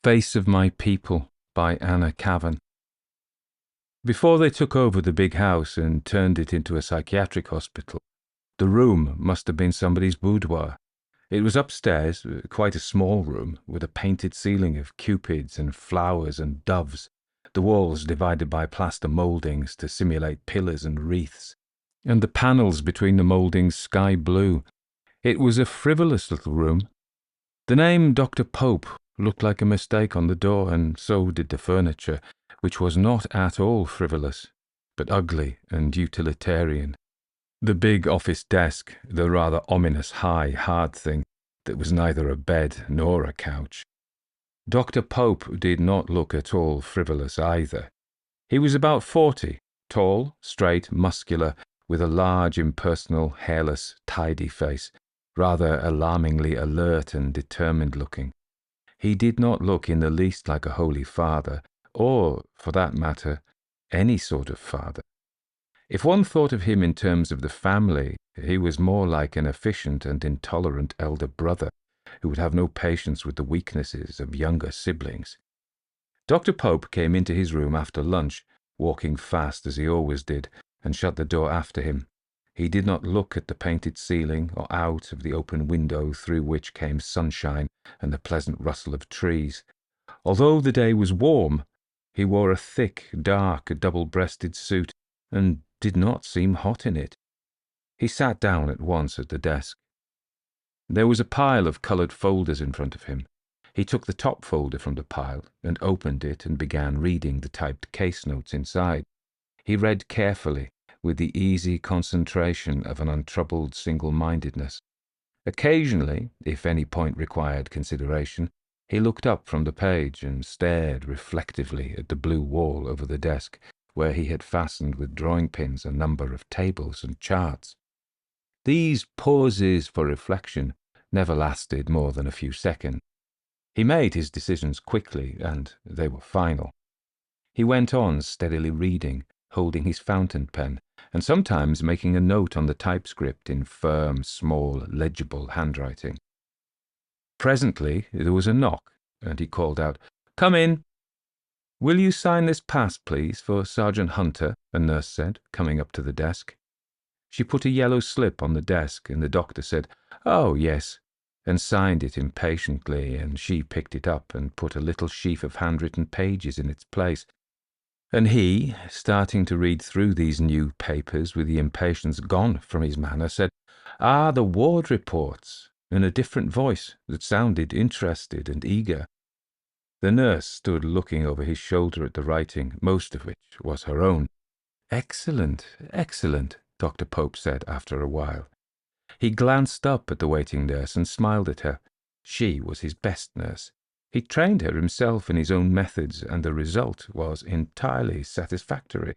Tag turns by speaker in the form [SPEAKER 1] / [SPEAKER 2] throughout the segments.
[SPEAKER 1] Face of My People by Anna Kavan. Before they took over the big house and turned it into a psychiatric hospital, the room must have been somebody's boudoir. It was upstairs, quite a small room, with a painted ceiling of cupids and flowers and doves, the walls divided by plaster mouldings to simulate pillars and wreaths, and the panels between the mouldings sky blue. It was a frivolous little room. The name Dr. Pope looked like a mistake on the door, and so did the furniture, which was not at all frivolous, but ugly and utilitarian. The big office desk, the rather ominous high, hard thing that was neither a bed nor a couch. Dr. Pope did not look at all frivolous either. He was about 40, tall, straight, muscular, with a large, impersonal, hairless, tidy face, rather alarmingly alert and determined-looking. He did not look in the least like a holy father, or, for that matter, any sort of father. If one thought of him in terms of the family, he was more like an efficient and intolerant elder brother who would have no patience with the weaknesses of younger siblings. Dr. Pope came into his room after lunch, walking fast as he always did, and shut the door after him. He did not look at the painted ceiling or out of the open window through which came sunshine and the pleasant rustle of trees. Although the day was warm, he wore a thick, dark, double-breasted suit and did not seem hot in it. He sat down at once at the desk. There was a pile of coloured folders in front of him. He took the top folder from the pile and opened it and began reading the typed case notes inside. He read carefully, with the easy concentration of an untroubled single-mindedness. Occasionally, if any point required consideration, he looked up from the page and stared reflectively at the blue wall over the desk, where he had fastened with drawing pins a number of tables and charts. These pauses for reflection never lasted more than a few seconds. He made his decisions quickly, and they were final. He went on steadily reading, holding his fountain pen, and sometimes making a note on the typescript in firm, small, legible handwriting. Presently there was a knock, and he called out, "Come in." "Will you sign this pass, please, for Sergeant Hunter?" a nurse said, coming up to the desk. She put a yellow slip on the desk, and the doctor said, "Oh, yes," and signed it impatiently, and she picked it up and put a little sheaf of handwritten pages in its place. And he, starting to read through these new papers with the impatience gone from his manner, said, "Ah, the ward reports," in a different voice that sounded interested and eager. The nurse stood looking over his shoulder at the writing, most of which was her own. "Excellent, excellent," Dr. Pope said after a while. He glanced up at the waiting nurse and smiled at her. She was his best nurse. He trained her himself in his own methods, and the result was entirely satisfactory.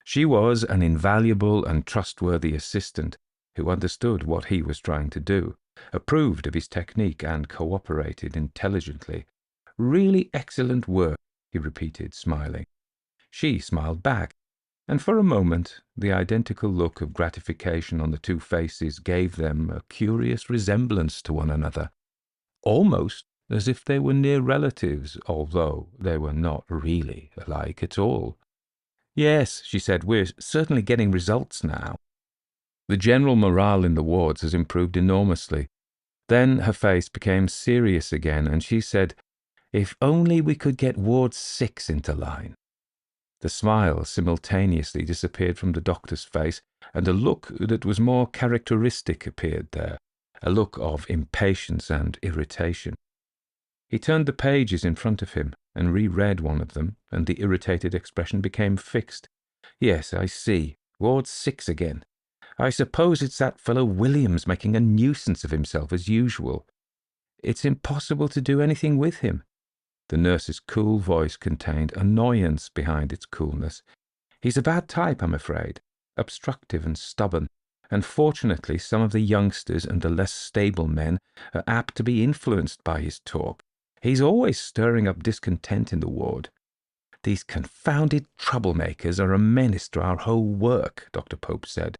[SPEAKER 1] She was an invaluable and trustworthy assistant who understood what he was trying to do, approved of his technique, and cooperated intelligently. "Really excellent work," he repeated, smiling. She smiled back, and for a moment the identical look of gratification on the two faces gave them a curious resemblance to one another, almost as if they were near relatives, although they were not really alike at all. "Yes," she said, "we're certainly getting results now. The general morale in the wards has improved enormously." Then her face became serious again, and she said, "If only we could get Ward 6 into line." The smile simultaneously disappeared from the doctor's face, and a look that was more characteristic appeared there, a look of impatience and irritation. He turned the pages in front of him and reread one of them, and the irritated expression became fixed. "Yes, I see. Ward 6 again. I suppose it's that fellow Williams making a nuisance of himself as usual. It's impossible to do anything with him." The nurse's cool voice contained annoyance behind its coolness. "He's a bad type, I'm afraid, obstructive and stubborn, and fortunately some of the youngsters and the less stable men are apt to be influenced by his talk. He's always stirring up discontent in the ward. These confounded troublemakers are a menace to our whole work," Dr. Pope said.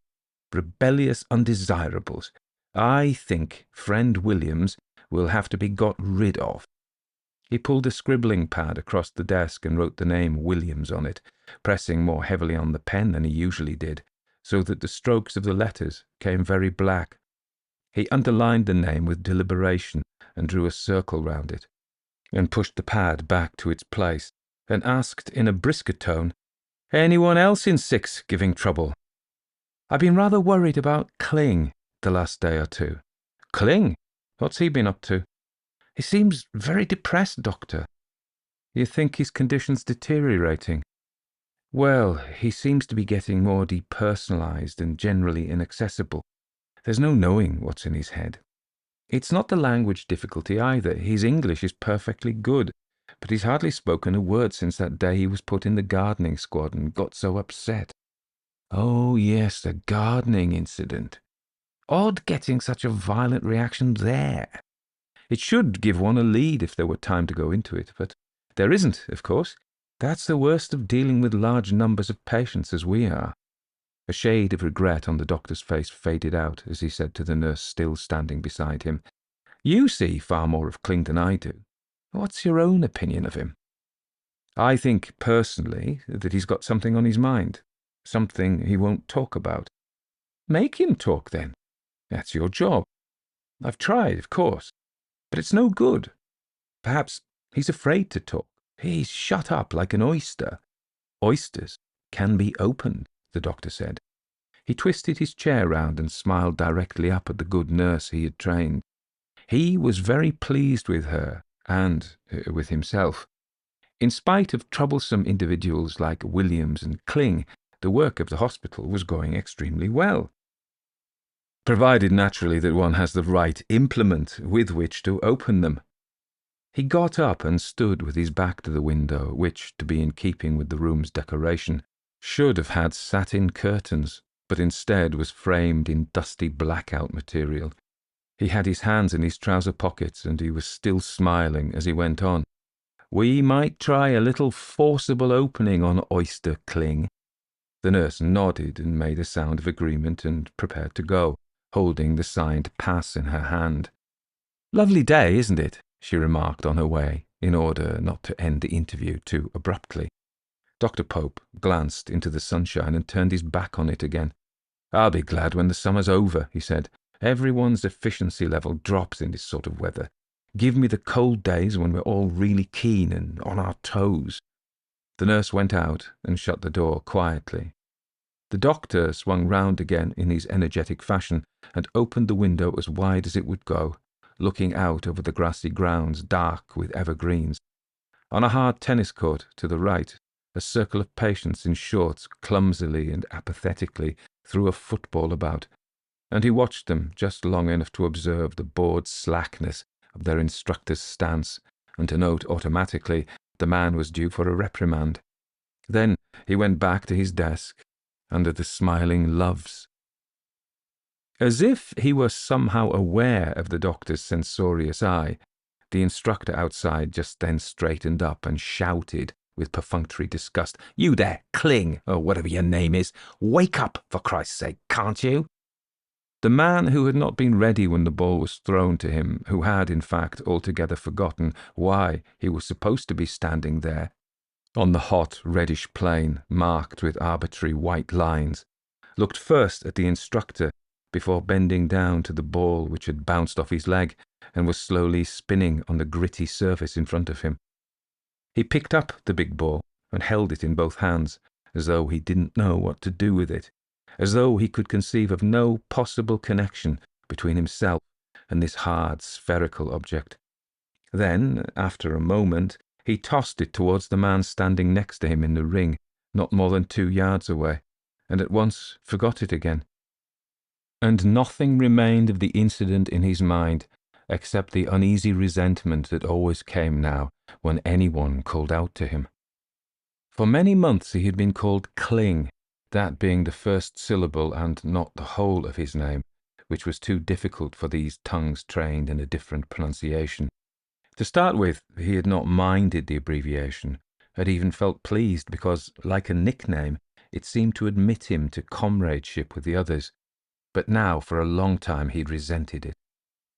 [SPEAKER 1] "Rebellious undesirables. I think friend Williams will have to be got rid of." He pulled a scribbling pad across the desk and wrote the name Williams on it, pressing more heavily on the pen than he usually did, so that the strokes of the letters came very black. He underlined the name with deliberation and drew a circle round it, and pushed the pad back to its place, and asked in a brisker tone, "Anyone else in 6 giving trouble? I've been rather worried about Kling the last day or two." "Kling? What's he been up to?" "He seems very depressed, Doctor." "You think his condition's deteriorating?" "Well, he seems to be getting more depersonalized and generally inaccessible. There's no knowing what's in his head. It's not the language difficulty either. His English is perfectly good, but he's hardly spoken a word since that day he was put in the gardening squad and got so upset." "Oh, yes, the gardening incident. Odd getting such a violent reaction there. It should give one a lead if there were time to go into it, but there isn't, of course. That's the worst of dealing with large numbers of patients as we are." A shade of regret on the doctor's face faded out as he said to the nurse still standing beside him, "You see far more of Kling than I do. What's your own opinion of him?" "I think, personally, that he's got something on his mind. Something he won't talk about." "Make him talk, then. That's your job. I've tried, of course, but it's no good. Perhaps he's afraid to talk. He's shut up like an oyster." "Oysters can be opened," the doctor said. He twisted his chair round and smiled directly up at the good nurse he had trained. He was very pleased with her and with himself. In spite of troublesome individuals like Williams and Kling, the work of the hospital was going extremely well. Provided, naturally, that one has the right implement with which to open them. He got up and stood with his back to the window, which, to be in keeping with the room's decoration, should have had satin curtains, but instead was framed in dusty blackout material. He had his hands in his trouser pockets, and he was still smiling as he went on. "We might try a little forcible opening on Oyster Kling." The nurse nodded and made a sound of agreement and prepared to go, holding the signed pass in her hand. "Lovely day, isn't it?" she remarked on her way, in order not to end the interview too abruptly. Dr. Pope glanced into the sunshine and turned his back on it again. "I'll be glad when the summer's over," he said. "Everyone's efficiency level drops in this sort of weather. Give me the cold days when we're all really keen and on our toes." The nurse went out and shut the door quietly. The doctor swung round again in his energetic fashion and opened the window as wide as it would go, looking out over the grassy grounds dark with evergreens. On a hard tennis court to the right, a circle of patients in shorts clumsily and apathetically threw a football about, and he watched them just long enough to observe the bored slackness of their instructor's stance and to note automatically the man was due for a reprimand. Then he went back to his desk under the smiling loves. As if he were somehow aware of the doctor's censorious eye, the instructor outside just then straightened up and shouted with perfunctory disgust, "You there, Kling, or whatever your name is, wake up, for Christ's sake, can't you?" The man who had not been ready when the ball was thrown to him, who had, in fact, altogether forgotten why he was supposed to be standing there, on the hot, reddish plain, marked with arbitrary white lines, looked first at the instructor before bending down to the ball which had bounced off his leg and was slowly spinning on the gritty surface in front of him. He picked up the big ball and held it in both hands, as though he didn't know what to do with it, as though he could conceive of no possible connection between himself and this hard, spherical object. Then, after a moment, he tossed it towards the man standing next to him in the ring, not more than 2 yards away, and at once forgot it again. And nothing remained of the incident in his mind except the uneasy resentment that always came now when anyone called out to him. For many months he had been called Kling, that being the first syllable and not the whole of his name, which was too difficult for these tongues trained in a different pronunciation. To start with, he had not minded the abbreviation, had even felt pleased because, like a nickname, it seemed to admit him to comradeship with the others. But now, for a long time, he'd resented it.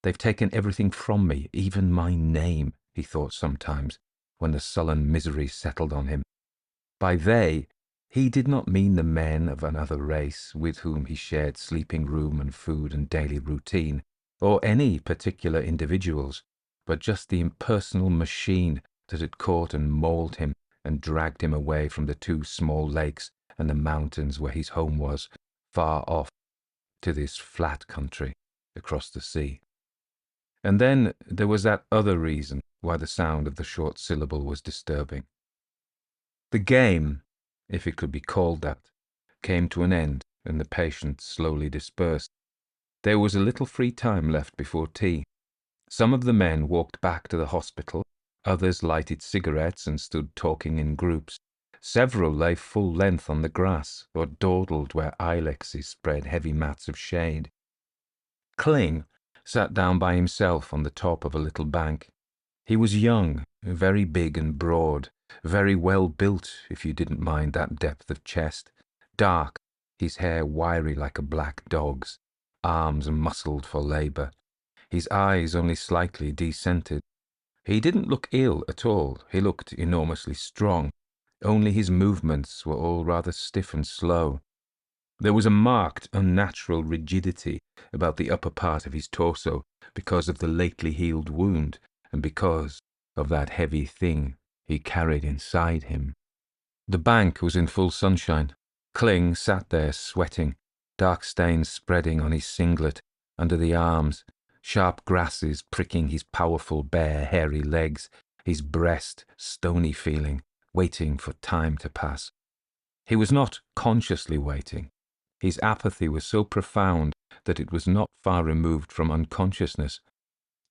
[SPEAKER 1] "They've taken everything from me, even my name," he thought sometimes, when the sullen misery settled on him. By they, he did not mean the men of another race with whom he shared sleeping room and food and daily routine, or any particular individuals, but just the impersonal machine that had caught and mauled him and dragged him away from the two small lakes and the mountains where his home was, far off, to this flat country across the sea. And then there was that other reason why the sound of the short syllable was disturbing. The game, if it could be called that, came to an end and the patients slowly dispersed. There was a little free time left before tea. Some of the men walked back to the hospital, others lighted cigarettes and stood talking in groups. Several lay full length on the grass or dawdled where ilexes spread heavy mats of shade. Kling sat down by himself on the top of a little bank. He was young, very big and broad, very well built if you didn't mind that depth of chest, dark, his hair wiry like a black dog's, arms muscled for labour, his eyes only slightly descented. He didn't look ill at all, he looked enormously strong, only his movements were all rather stiff and slow. There was a marked, unnatural rigidity about the upper part of his torso because of the lately healed wound and because of that heavy thing he carried inside him. The bank was in full sunshine. Kling sat there sweating, dark stains spreading on his singlet, under the arms, sharp grasses pricking his powerful bare hairy legs, his breast stony feeling, waiting for time to pass. He was not consciously waiting. His apathy was so profound that it was not far removed from unconsciousness.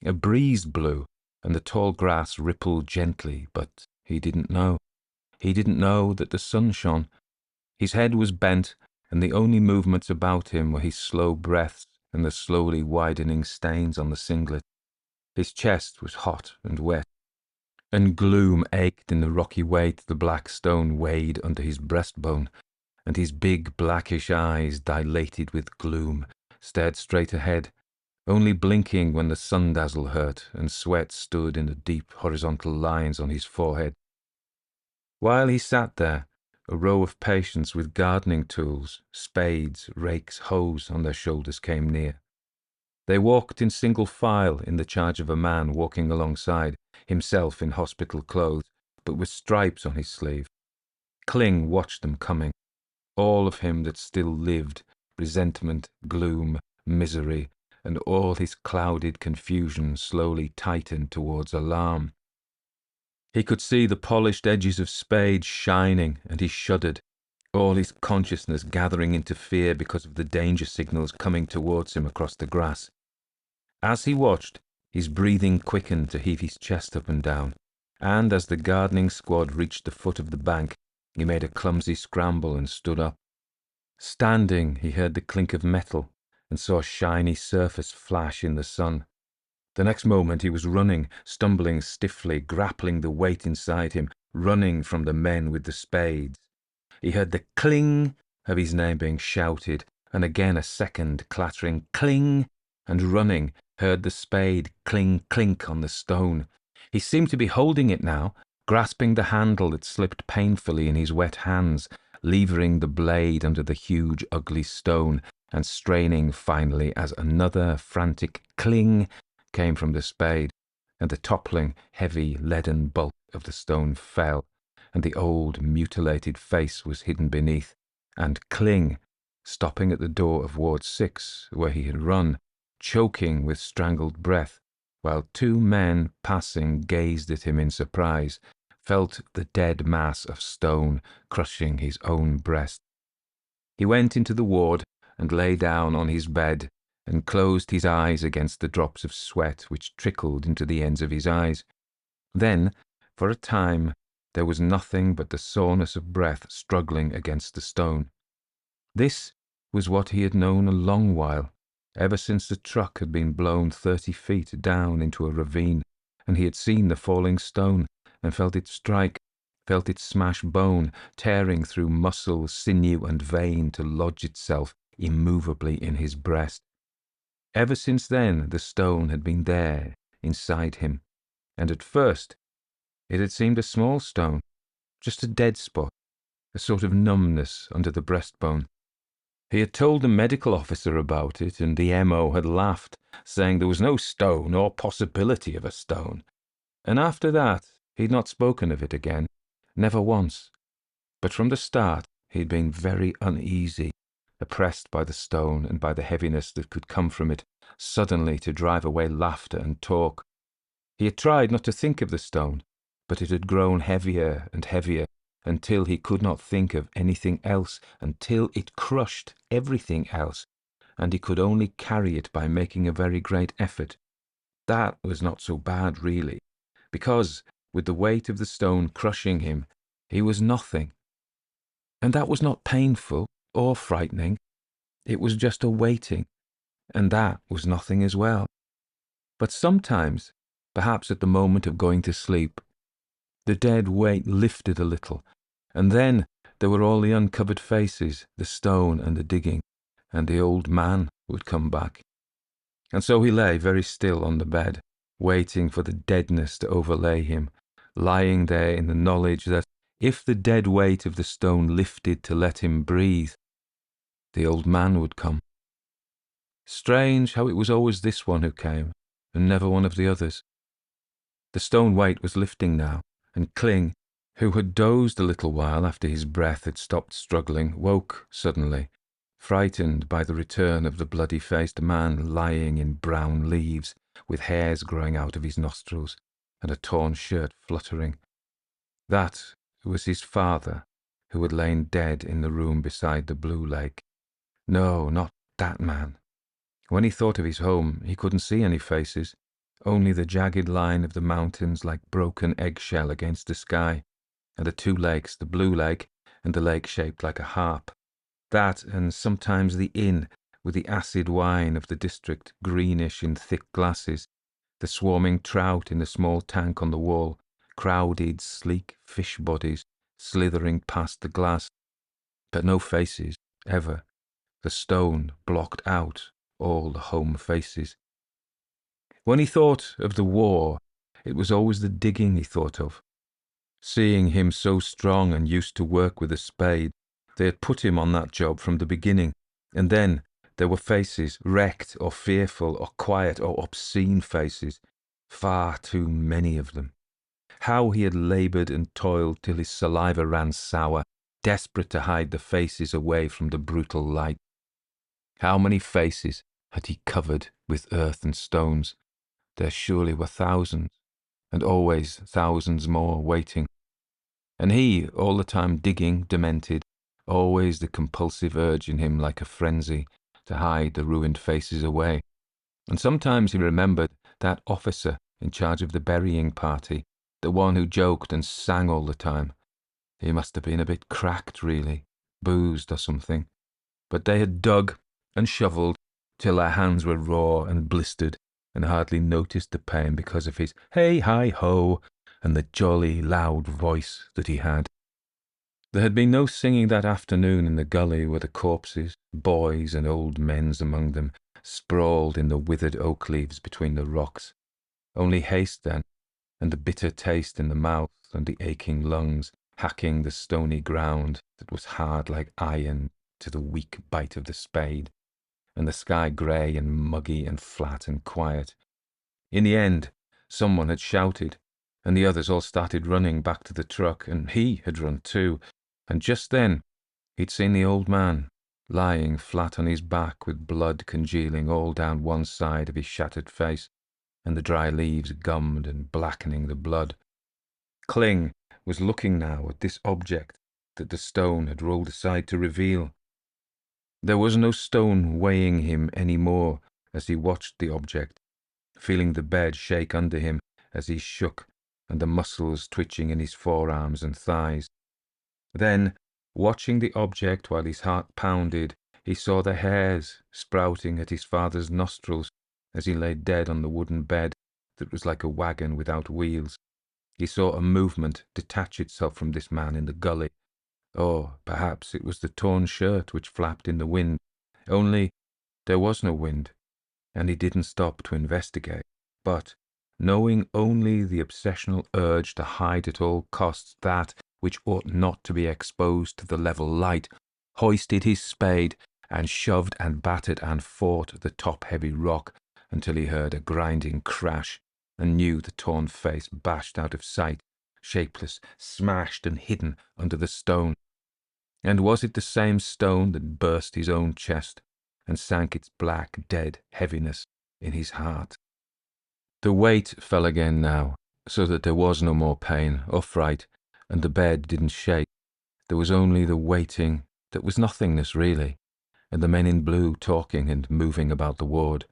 [SPEAKER 1] A breeze blew, and the tall grass rippled gently, but he didn't know. He didn't know that the sun shone. His head was bent, and the only movements about him were his slow breaths and the slowly widening stains on the singlet. His chest was hot and wet, and gloom ached in the rocky weight the black stone weighed under his breastbone, and his big blackish eyes, dilated with gloom, stared straight ahead, only blinking when the sun-dazzle hurt and sweat stood in the deep horizontal lines on his forehead. While he sat there, a row of patients with gardening tools, spades, rakes, hoes on their shoulders came near. They walked in single file in the charge of a man walking alongside, himself in hospital clothes, but with stripes on his sleeve. Kling watched them coming, all of him that still lived, resentment, gloom, misery, and all his clouded confusion slowly tightened towards alarm. He could see the polished edges of spades shining, and he shuddered, all his consciousness gathering into fear because of the danger signals coming towards him across the grass. As he watched, his breathing quickened to heave his chest up and down, and as the gardening squad reached the foot of the bank, he made a clumsy scramble and stood up. Standing, he heard the clink of metal and saw a shiny surface flash in the sun. The next moment he was running, stumbling stiffly, grappling the weight inside him, running from the men with the spades. He heard the cling of his name being shouted, and again a second clattering cling, and running, heard the spade clink on the stone. He seemed to be holding it now, grasping the handle that slipped painfully in his wet hands, levering the blade under the huge ugly stone, and straining finally as another frantic cling came from the spade, and the toppling, heavy, leaden bulk of the stone fell, and the old, mutilated face was hidden beneath, and Kling, stopping at the door of Ward 6, where he had run, choking with strangled breath, while two men passing gazed at him in surprise, felt the dead mass of stone crushing his own breast. He went into the ward and lay down on his bed, and closed his eyes against the drops of sweat which trickled into the ends of his eyes. Then, for a time, there was nothing but the soreness of breath struggling against the stone. This was what he had known a long while, ever since the truck had been blown 30 feet down into a ravine, and he had seen the falling stone, and felt it strike, felt it smash bone, tearing through muscle, sinew, and vein to lodge itself immovably in his breast. Ever since then, the stone had been there, inside him, and at first it had seemed a small stone, just a dead spot, a sort of numbness under the breastbone. He had told the medical officer about it, and the M.O. had laughed, saying there was no stone or possibility of a stone. And after that, he'd not spoken of it again, never once. But from the start, he'd been very uneasy, oppressed by the stone and by the heaviness that could come from it, suddenly to drive away laughter and talk. He had tried not to think of the stone, but it had grown heavier and heavier, until he could not think of anything else, until it crushed everything else, and he could only carry it by making a very great effort. That was not so bad, really, because, with the weight of the stone crushing him, he was nothing. And that was not painful or frightening. It was just a weighting, and that was nothing as well. But sometimes, perhaps at the moment of going to sleep, the dead weight lifted a little, and then there were all the uncovered faces, the stone and the digging, and the old man would come back. And so he lay very still on the bed, waiting for the deadness to overlay him, lying there in the knowledge that if the dead weight of the stone lifted to let him breathe, the old man would come. Strange how it was always this one who came, and never one of the others. The stone weight was lifting now, and Kling, who had dozed a little while after his breath had stopped struggling, woke suddenly, frightened by the return of the bloody-faced man lying in brown leaves, with hairs growing out of his nostrils, and a torn shirt fluttering. That was his father, who had lain dead in the room beside the blue lake. No, not that man. When he thought of his home, he couldn't see any faces, only the jagged line of the mountains like broken eggshell against the sky, and the two lakes, the blue lake and the lake shaped like a harp. That, and sometimes the inn, with the acid wine of the district greenish in thick glasses, the swarming trout in the small tank on the wall, crowded, sleek fish bodies slithering past the glass, but no faces, ever. The stone blocked out all the home faces. When he thought of the war, it was always the digging he thought of. Seeing him so strong and used to work with a spade, they had put him on that job from the beginning, and then there were faces, wrecked or fearful or quiet or obscene faces, far too many of them. How he had laboured and toiled till his saliva ran sour, desperate to hide the faces away from the brutal light. How many faces had he covered with earth and stones? There surely were thousands, and always thousands more waiting. And he, all the time digging, demented, always the compulsive urge in him like a frenzy to hide the ruined faces away. And sometimes he remembered that officer in charge of the burying party, the one who joked and sang all the time. He must have been a bit cracked, really, boozed or something. But they had dug and shovelled till their hands were raw and blistered, and hardly noticed the pain because of his hey-hi-ho and the jolly, loud voice that he had. There had been no singing that afternoon in the gully where the corpses, boys and old men's among them, sprawled in the withered oak leaves between the rocks. Only haste then, and the bitter taste in the mouth and the aching lungs, hacking the stony ground that was hard like iron to the weak bite of the spade, and the sky grey and muggy and flat and quiet. In the end, someone had shouted, and the others all started running back to the truck, and he had run too, and just then he'd seen the old man lying flat on his back with blood congealing all down one side of his shattered face, and the dry leaves gummed and blackening the blood. Kling was looking now at this object that the stone had rolled aside to reveal. There was no stone weighing him any more as he watched the object, feeling the bed shake under him as he shook and the muscles twitching in his forearms and thighs. Then, watching the object while his heart pounded, he saw the hairs sprouting at his father's nostrils as he lay dead on the wooden bed that was like a wagon without wheels. He saw a movement detach itself from this man in the gully. Or perhaps it was the torn shirt which flapped in the wind, only there was no wind, and he didn't stop to investigate. But knowing only the obsessional urge to hide at all costs that which ought not to be exposed to the level light, hoisted his spade and shoved and battered and fought the top-heavy rock until he heard a grinding crash and knew the torn face bashed out of sight, shapeless, smashed and hidden under the stone. And was it the same stone that burst his own chest and sank its black, dead heaviness in his heart? The weight fell again now, so that there was no more pain or fright, and the bed didn't shake. There was only the waiting that was nothingness really, and the men in blue talking and moving about the ward.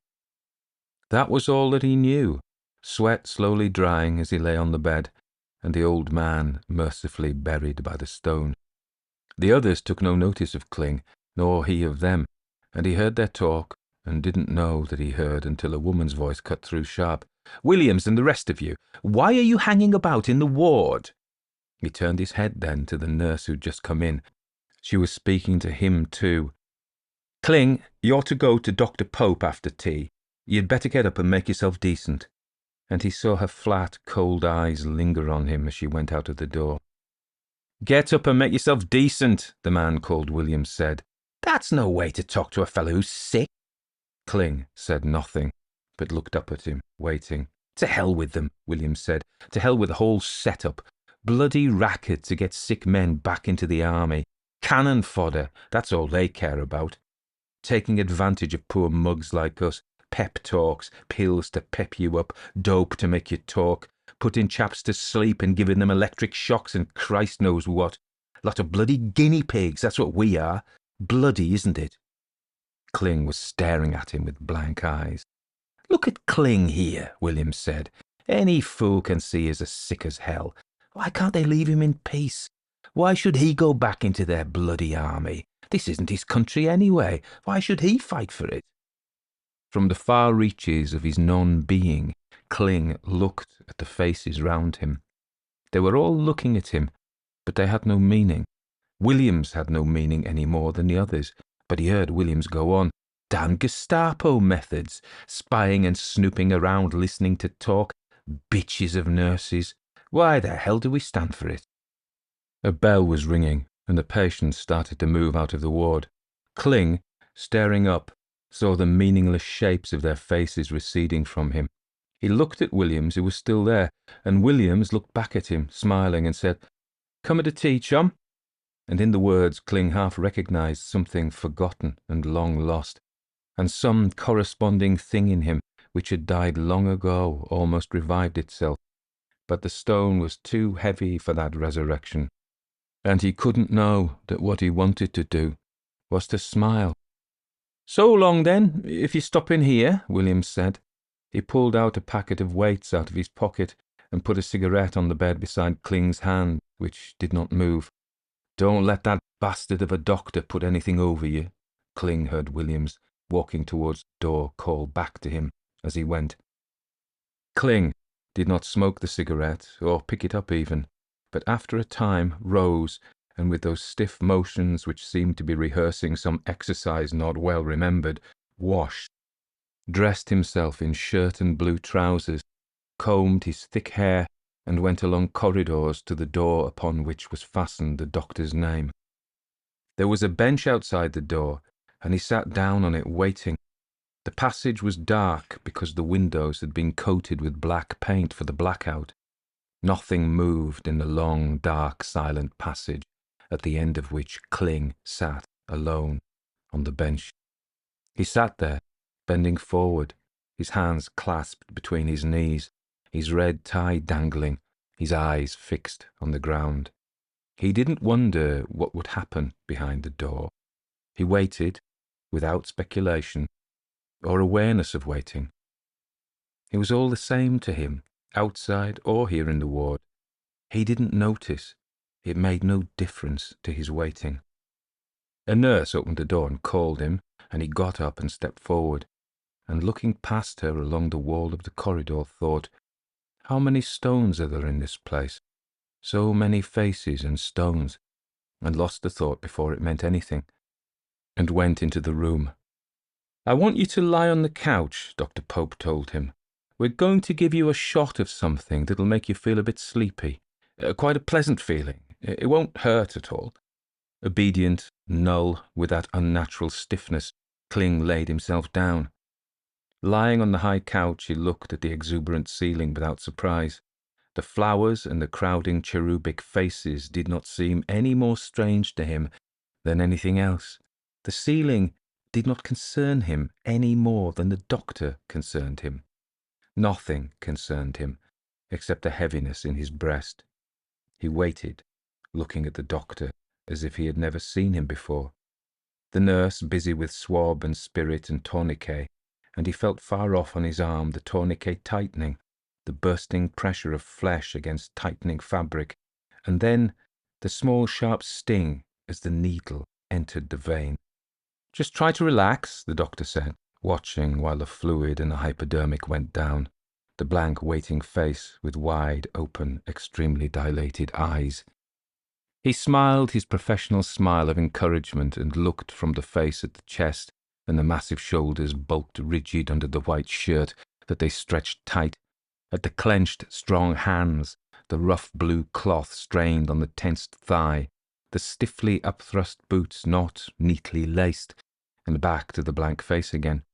[SPEAKER 1] That was all that he knew, sweat slowly drying as he lay on the bed, and the old man mercifully buried by the stone. The others took no notice of Kling, nor he of them, and he heard their talk, and didn't know that he heard until a woman's voice cut through sharp. "Williams and the rest of you, why are you hanging about in the ward?" He turned his head then to the nurse who'd just come in. She was speaking to him too. "Kling, you're to go to Dr. Pope after tea. You'd better get up and make yourself decent." And he saw her flat, cold eyes linger on him as she went out of the door. "Get up and make yourself decent," the man called Williams said. "That's no way to talk to a fellow who's sick." Kling said nothing, but looked up at him, waiting. "To hell with them," Williams said. "To hell with the whole setup. Bloody racket to get sick men back into the army. Cannon fodder, that's all they care about. Taking advantage of poor mugs like us. Pep talks, pills to pep you up, dope to make you talk, putting chaps to sleep and giving them electric shocks and Christ knows what. Lot of bloody guinea pigs, that's what we are. Bloody, isn't it?" Kling was staring at him with blank eyes. "Look at Kling here," Williams said. "Any fool can see he's as sick as hell. Why can't they leave him in peace? Why should he go back into their bloody army? This isn't his country anyway. Why should he fight for it?" From the far reaches of his non-being, Kling looked at the faces round him. They were all looking at him, but they had no meaning. Williams had no meaning any more than the others, but he heard Williams go on. "Damn Gestapo methods, spying and snooping around listening to talk. Bitches of nurses. Why the hell do we stand for it?" A bell was ringing, and the patients started to move out of the ward. Kling, staring up, saw the meaningless shapes of their faces receding from him. He looked at Williams, who was still there, and Williams looked back at him, smiling, and said, "Come to tea, chum?" And in the words Kling half recognised something forgotten and long lost, and some corresponding thing in him which had died long ago almost revived itself. But the stone was too heavy for that resurrection, and he couldn't know that what he wanted to do was to smile. "So long then, if you stop in here," Williams said. He pulled out a packet of weights out of his pocket and put a cigarette on the bed beside Kling's hand, which did not move. "Don't let that bastard of a doctor put anything over you," Kling heard Williams, walking towards the door, call back to him as he went. Kling did not smoke the cigarette, or pick it up even, but after a time rose, and with those stiff motions which seemed to be rehearsing some exercise not well remembered, washed, dressed himself in shirt and blue trousers, combed his thick hair, and went along corridors to the door upon which was fastened the doctor's name. There was a bench outside the door, and he sat down on it waiting. The passage was dark because the windows had been coated with black paint for the blackout. Nothing moved in the long, dark, silent passage, at the end of which Kling sat alone on the bench. He sat there, bending forward, his hands clasped between his knees, his red tie dangling, his eyes fixed on the ground. He didn't wonder what would happen behind the door. He waited, without speculation, or awareness of waiting. It was all the same to him, outside or here in the ward. He didn't notice. It made no difference to his waiting. A nurse opened the door and called him, and he got up and stepped forward, and looking past her along the wall of the corridor thought, "How many stones are there in this place? So many faces and stones," and lost the thought before it meant anything, and went into the room. "I want you to lie on the couch," Dr. Pope told him. We're going to give you a shot of something that'll make you feel a bit sleepy. Quite a pleasant feeling. It won't hurt at all." Obedient, null, with that unnatural stiffness, Kling laid himself down. Lying on the high couch, he looked at the exuberant ceiling without surprise. The flowers and the crowding cherubic faces did not seem any more strange to him than anything else. The ceiling did not concern him any more than the doctor concerned him. Nothing concerned him, except the heaviness in his breast. He waited, looking at the doctor as if he had never seen him before. The nurse busy with swab and spirit and tourniquet, and he felt far off on his arm the tourniquet tightening, the bursting pressure of flesh against tightening fabric, and then the small sharp sting as the needle entered the vein. "Just try to relax," the doctor said, watching while the fluid and the hypodermic went down, the blank waiting face with wide open, extremely dilated eyes. He smiled his professional smile of encouragement and looked from the face at the chest and the massive shoulders bulked rigid under the white shirt that they stretched tight, at the clenched, strong hands, the rough blue cloth strained on the tensed thigh, the stiffly upthrust boots not neatly laced, and back to the blank face again.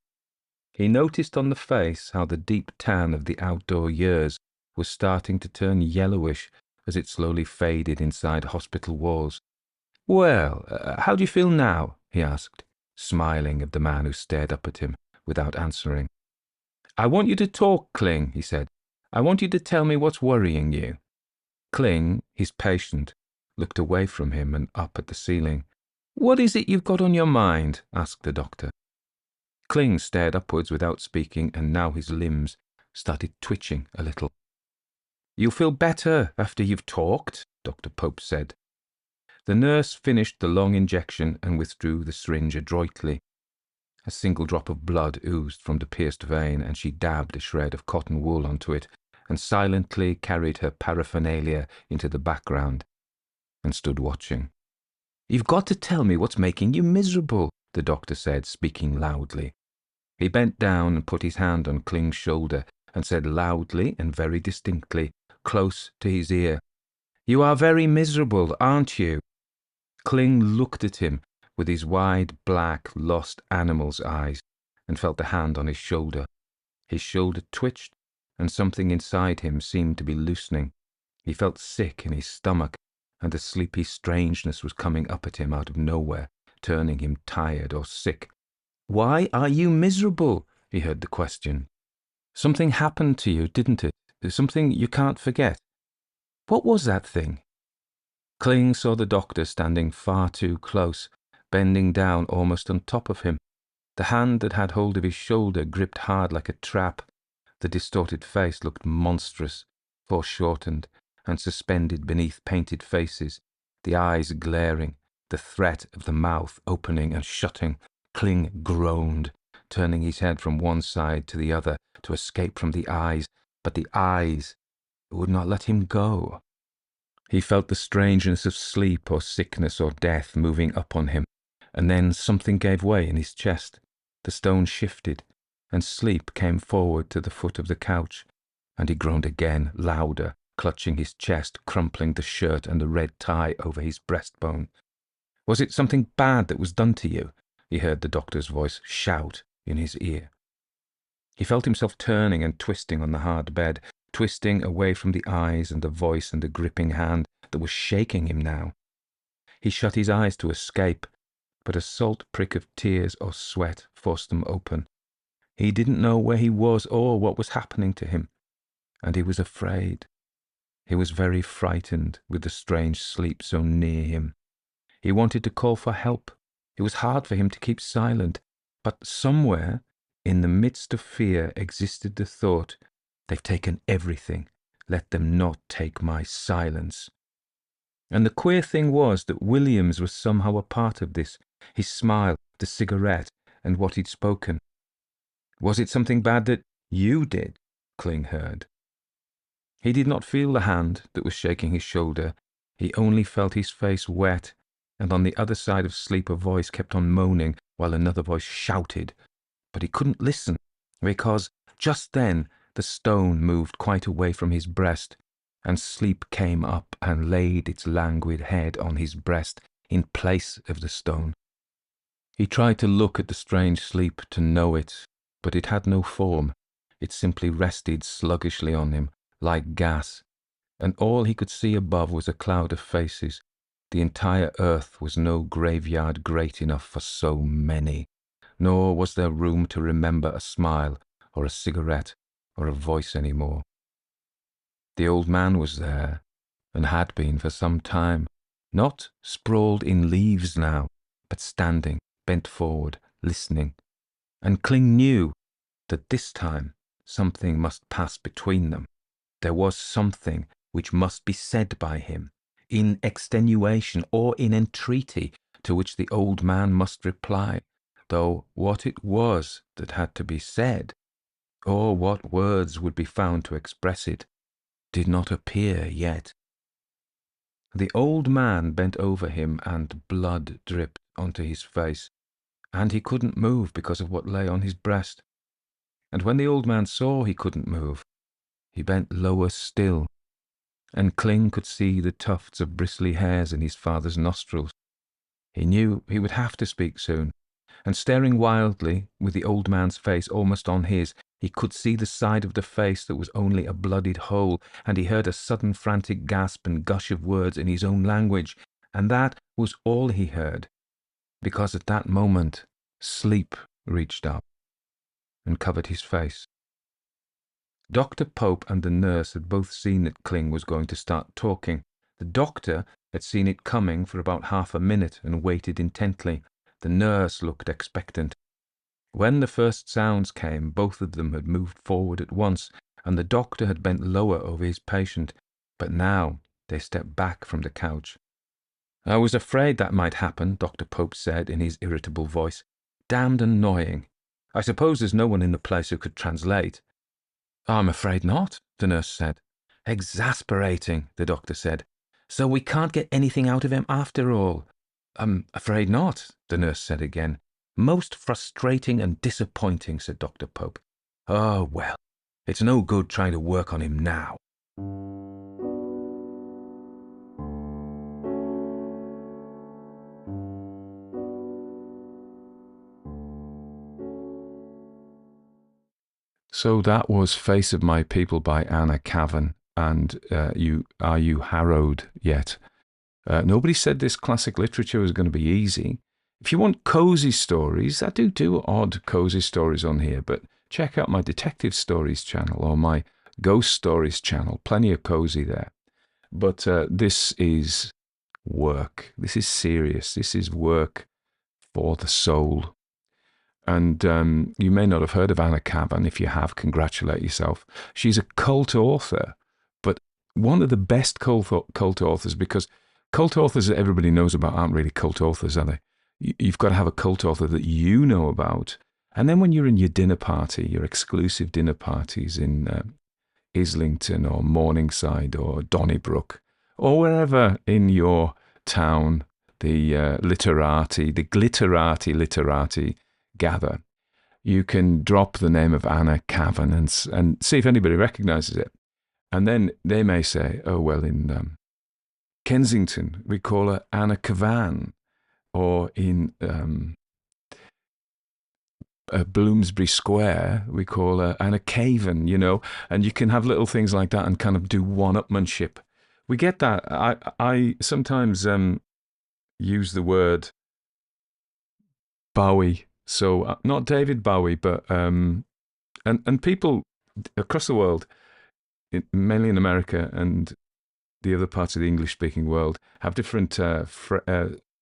[SPEAKER 1] He noticed on the face how the deep tan of the outdoor years was starting to turn yellowish as it slowly faded inside hospital walls. "Well, how do you feel now?" he asked, smiling at the man who stared up at him without answering. "I want you to talk, Kling," he said. "I want you to tell me what's worrying you." Kling, his patient, looked away from him and up at the ceiling. "What is it you've got on your mind?" asked the doctor. Kling stared upwards without speaking, and now his limbs started twitching a little. "You'll feel better after you've talked," Dr. Pope said. The nurse finished the long injection and withdrew the syringe adroitly. A single drop of blood oozed from the pierced vein, and she dabbed a shred of cotton wool onto it and silently carried her paraphernalia into the background and stood watching. "You've got to tell me what's making you miserable," the doctor said, speaking loudly. He bent down and put his hand on Kling's shoulder and said loudly and very distinctly, close to his ear, "You are very miserable, aren't you?" Kling looked at him with his wide, black, lost animal's eyes and felt the hand on his shoulder. His shoulder twitched, and something inside him seemed to be loosening. He felt sick in his stomach, and a sleepy strangeness was coming up at him out of nowhere, turning him tired or sick. "Why are you miserable?" he heard the question. "Something happened to you, didn't it? Something you can't forget. What was that thing?" Kling saw the doctor standing far too close, bending down almost on top of him. The hand that had hold of his shoulder gripped hard like a trap. The distorted face looked monstrous, foreshortened, and suspended beneath painted faces, the eyes glaring, the threat of the mouth opening and shutting. Kling groaned, turning his head from one side to the other to escape from the eyes, but the eyes would not let him go. He felt the strangeness of sleep or sickness or death moving up on him, and then something gave way in his chest. The stone shifted, and sleep came forward to the foot of the couch, and he groaned again, louder, clutching his chest, crumpling the shirt and the red tie over his breastbone. "Was it something bad that was done to you?" he heard the doctor's voice shout in his ear. He felt himself turning and twisting on the hard bed, twisting away from the eyes and the voice and the gripping hand that was shaking him now. He shut his eyes to escape, but a salt prick of tears or sweat forced them open. He didn't know where he was or what was happening to him, and he was afraid. He was very frightened with the strange sleep so near him. He wanted to call for help. It was hard for him to keep silent, but somewhere in the midst of fear existed the thought, "They've taken everything. Let them not take my silence." And the queer thing was that Williams was somehow a part of this, his smile, the cigarette, and what he'd spoken. "Was it something bad that you did?" Kling heard. He did not feel the hand that was shaking his shoulder. He only felt his face wet, and on the other side of sleep a voice kept on moaning while another voice shouted. But he couldn't listen, because just then the stone moved quite away from his breast, and sleep came up and laid its languid head on his breast in place of the stone. He tried to look at the strange sleep to know it, but it had no form. It simply rested sluggishly on him, like gas, and all he could see above was a cloud of faces. The entire earth was no graveyard great enough for so many, nor was there room to remember a smile or a cigarette or a voice any more. The old man was there, and had been for some time, not sprawled in leaves now, but standing, bent forward, listening, and Kling knew that this time something must pass between them. There was something which must be said by him, in extenuation or in entreaty, to which the old man must reply, though what it was that had to be said, or what words would be found to express it, did not appear yet. The old man bent over him, and blood dripped onto his face, and he couldn't move because of what lay on his breast. And when the old man saw he couldn't move, he bent lower still, and Kling could see the tufts of bristly hairs in his father's nostrils. He knew he would have to speak soon, and staring wildly, with the old man's face almost on his, he could see the side of the face that was only a bloodied hole, and he heard a sudden frantic gasp and gush of words in his own language, and that was all he heard, because at that moment sleep reached up and covered his face. Dr. Pope and the nurse had both seen that Kling was going to start talking. The doctor had seen it coming for about half a minute and waited intently. The nurse looked expectant. When the first sounds came, both of them had moved forward at once, and the doctor had bent lower over his patient, but now they stepped back from the couch. "I was afraid that might happen," Dr. Pope said in his irritable voice. "Damned annoying. I suppose there's no one in the place who could translate." "I'm afraid not," the nurse said. "Exasperating," the doctor said. "So we can't get anything out of him after all." "I'm afraid not," the nurse said again. "Most frustrating and disappointing," said Dr. Pope. "Oh, well, it's no good trying to work on him now." So that was Face of My People by Anna Kavan, and Are You Harrowed Yet? Nobody said this classic literature was going to be easy. If you want cozy stories, I do odd cozy stories on here, but check out my detective stories channel or my ghost stories channel. Plenty of cozy there. But this is work. This is serious. This is work for the soul. And you may not have heard of Anna Kavan. If you have, congratulate yourself. She's a cult author, but one of the best cult authors, because cult authors that everybody knows about aren't really cult authors, are they? You've got to have a cult author that you know about. And then when you're in your dinner party, your exclusive dinner parties in Islington or Morningside or Donnybrook, or wherever in your town the glitterati gather, you can drop the name of Anna Kavan and see if anybody recognises it. And then they may say, oh, well, in Kensington, we call her Anna Kavan, or in Bloomsbury Square, we call her Anna Kavan, you know, and you can have little things like that and kind of do one-upmanship. We get that. I sometimes use the word Bowie. So not David Bowie, but and people across the world, mainly in America and the other parts of the English-speaking world, have different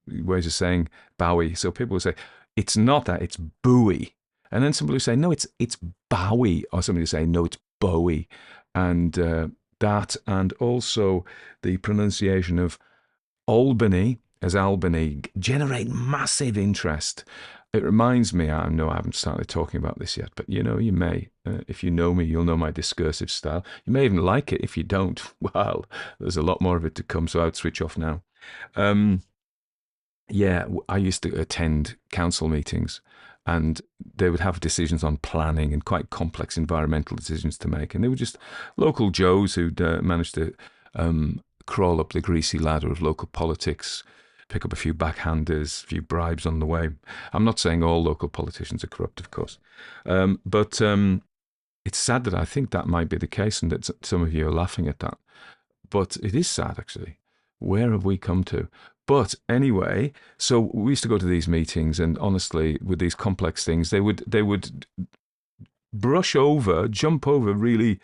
[SPEAKER 1] ways of saying Bowie. So people will say, it's not that, it's Bowie. And then somebody will say, no, it's Bowie. Or somebody will say, no, it's Bowie. And that, and also the pronunciation of Albany as Albany, generate massive interest. It reminds me, I know I haven't started talking about this yet, but you know, you may. If you know me, you'll know my discursive style. You may even like it. If you don't, well, there's a lot more of it to come, so I would switch off now. Yeah, I used to attend council meetings, and they would have decisions on planning and quite complex environmental decisions to make. And they were just local Joes who'd managed to crawl up the greasy ladder of local politics, pick up a few backhanders, a few bribes on the way. I'm not saying all local politicians are corrupt, of course, but it's sad that I think that might be the case, and that some of you are laughing at that. But it is sad, actually. Where have we come to? But anyway, so we used to go to these meetings, and honestly, with these complex things, they would jump over really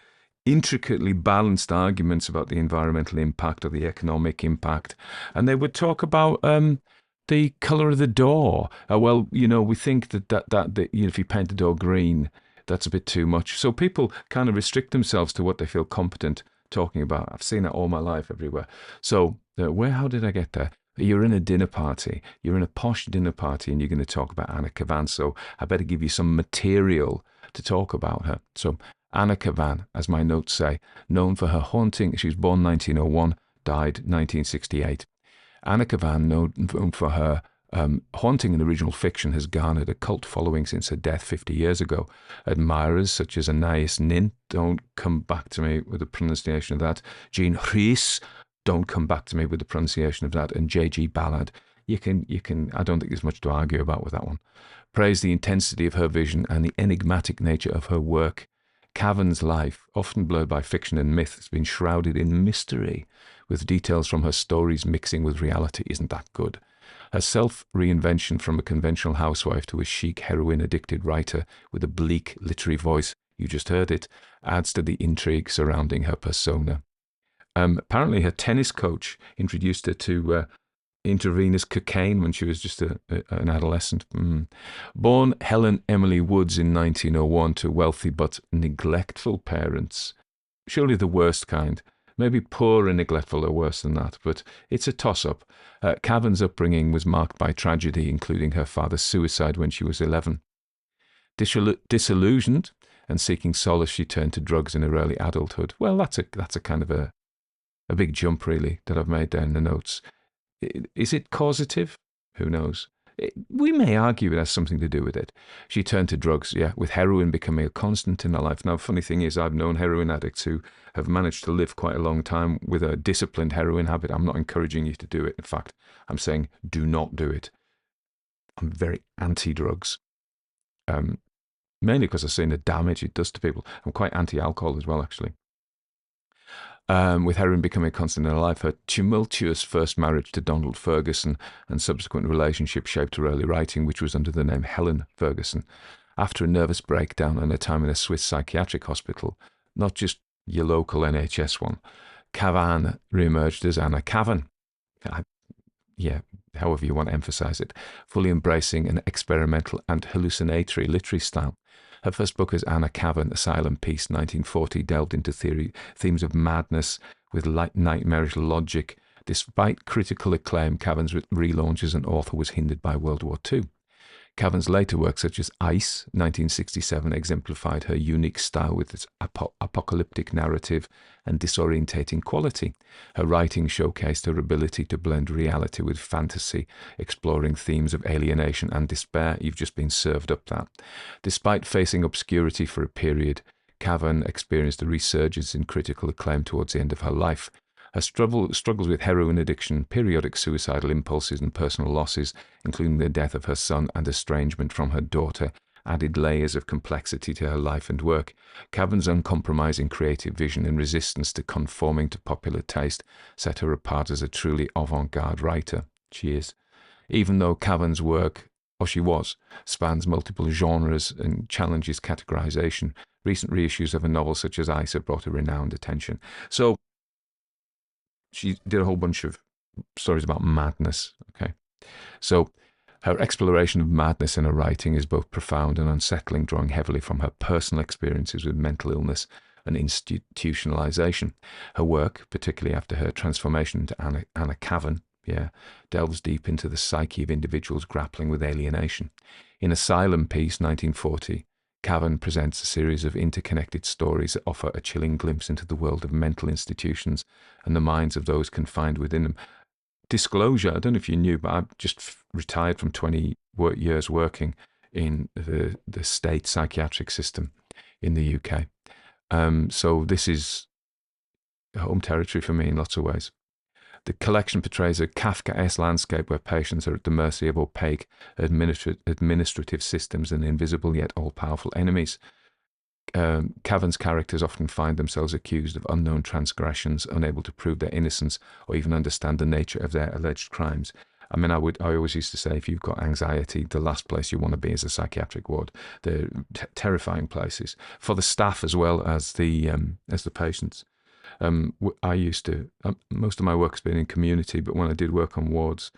[SPEAKER 1] intricately balanced arguments about the environmental impact or the economic impact, and they would talk about the color of the door. Well, we think that if you paint the door green, that's a bit too much. So people kind of restrict themselves to what they feel competent talking about. I've seen that all my life everywhere. So how did I get there? You're in a dinner party. You're in a posh dinner party, and you're going to talk about Anna Kavan. So I better give you some material to talk about her. So Anna Kavan, as my notes say, known for her haunting. She was born 1901, died 1968. Anna Kavan, known for her haunting in original fiction, has garnered a cult following since her death 50 years ago. Admirers such as Anais Nin, don't come back to me with the pronunciation of that. Jean Rhys, don't come back to me with the pronunciation of that. And J.G. Ballard, you can. I don't think there's much to argue about with that one. Praise the intensity of her vision and the enigmatic nature of her work. Kavan's life, often blurred by fiction and myth, has been shrouded in mystery, with details from her stories mixing with reality. Isn't that good? Her self-reinvention from a conventional housewife to a chic heroin-addicted writer with a bleak literary voice, you just heard it, adds to the intrigue surrounding her persona. Apparently her tennis coach introduced her to intravenous cocaine when she was just an adolescent. Born Helen Emily Woods in 1901 to wealthy but neglectful parents. Surely the worst kind. Maybe poor and neglectful are worse than that, but it's a toss-up. Kavan's upbringing was marked by tragedy, including her father's suicide when she was 11. Disillusioned and seeking solace, she turned to drugs in her early adulthood. Well, that's a kind of a big jump, really, that I've made there in the notes. Is it causative? Who knows? We may argue it has something to do with it. She turned to drugs, with heroin becoming a constant in her life. Now, funny thing is, I've known heroin addicts who have managed to live quite a long time with a disciplined heroin habit. I'm not encouraging you to do it. In fact, I'm saying do not do it. I'm very anti-drugs, mainly because I've seen the damage it does to people. I'm quite anti-alcohol as well, actually. With heroin becoming a constant in her life, her tumultuous first marriage to Donald Ferguson and subsequent relationship shaped her early writing, which was under the name Helen Ferguson. After a nervous breakdown and a time in a Swiss psychiatric hospital, not just your local NHS one, Kavan re-emerged as Anna Kavan. However you want to emphasize it, fully embracing an experimental and hallucinatory literary style. Her first book is Anna Kavan, Asylum Peace, 1940, delved into themes of madness with nightmarish logic. Despite critical acclaim, Kavan's relaunch as an author was hindered by World War II. Kavan's later work, such as Ice, 1967, exemplified her unique style with its apocalyptic narrative and disorientating quality. Her writing showcased her ability to blend reality with fantasy, exploring themes of alienation and despair. You've just been served up that. Despite facing obscurity for a period, Kavan experienced a resurgence in critical acclaim towards the end of her life. Her struggles with heroin addiction, periodic suicidal impulses and personal losses, including the death of her son and estrangement from her daughter, added layers of complexity to her life and work. Kavan's uncompromising creative vision and resistance to conforming to popular taste set her apart as a truly avant-garde writer. She is. Even though Kavan's work, or she was, spans multiple genres and challenges categorization, recent reissues of her novels such as Ice have brought her renowned attention. So, she did a whole bunch of stories about madness, okay? So her exploration of madness in her writing is both profound and unsettling, drawing heavily from her personal experiences with mental illness and institutionalization. Her work, particularly after her transformation into Anna Kavan, delves deep into the psyche of individuals grappling with alienation. In Asylum Peace, 1940, Kavan presents a series of interconnected stories that offer a chilling glimpse into the world of mental institutions and the minds of those confined within them. Disclosure, I don't know if you knew, but I've just retired from 20 years working in the state psychiatric system in the UK. So this is home territory for me in lots of ways. The collection portrays a Kafkaesque landscape where patients are at the mercy of opaque administrative systems and invisible yet all-powerful enemies. Kavan's characters often find themselves accused of unknown transgressions, unable to prove their innocence or even understand the nature of their alleged crimes. I mean, I always used to say, if you've got anxiety, the last place you want to be is a psychiatric ward. They're terrifying places for the staff as well as the patients. I used to, most of my work's been in community, but when I did work on wards,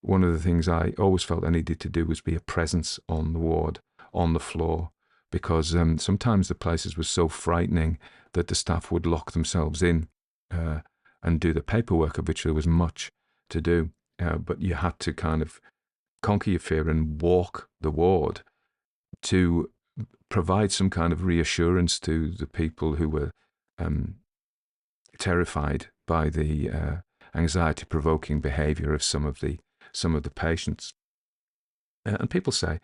[SPEAKER 1] one of the things I always felt I needed to do was be a presence on the ward, on the floor, because sometimes the places were so frightening that the staff would lock themselves in and do the paperwork, of which there was much to do. But you had to kind of conquer your fear and walk the ward to provide some kind of reassurance to the people who were terrified by the anxiety-provoking behaviour of some of the patients. And people say,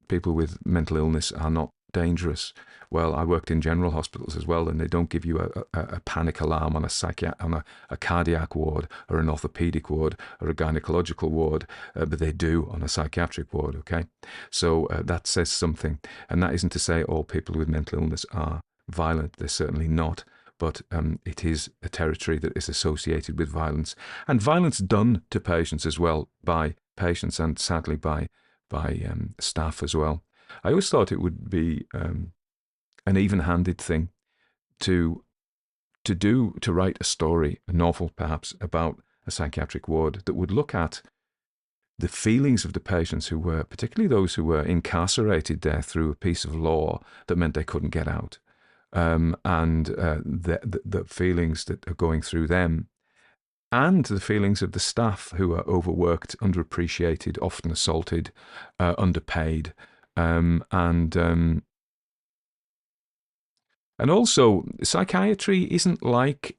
[SPEAKER 1] people with mental illness are not dangerous. Well, I worked in general hospitals as well, and they don't give you a panic alarm on a cardiac ward or an orthopedic ward or a gynecological ward, but they do on a psychiatric ward, okay? So that says something. And that isn't to say all people with mental illness are violent. They're certainly not. But it is a territory that is associated with violence. And violence done to patients as well by patients and sadly by staff as well. I always thought it would be an even-handed thing to write a story, a novel perhaps, about a psychiatric ward that would look at the feelings of the patients who were, particularly those who were incarcerated there through a piece of law that meant they couldn't get out, and the feelings that are going through them, and the feelings of the staff who are overworked, underappreciated, often assaulted, underpaid, and also, psychiatry isn't like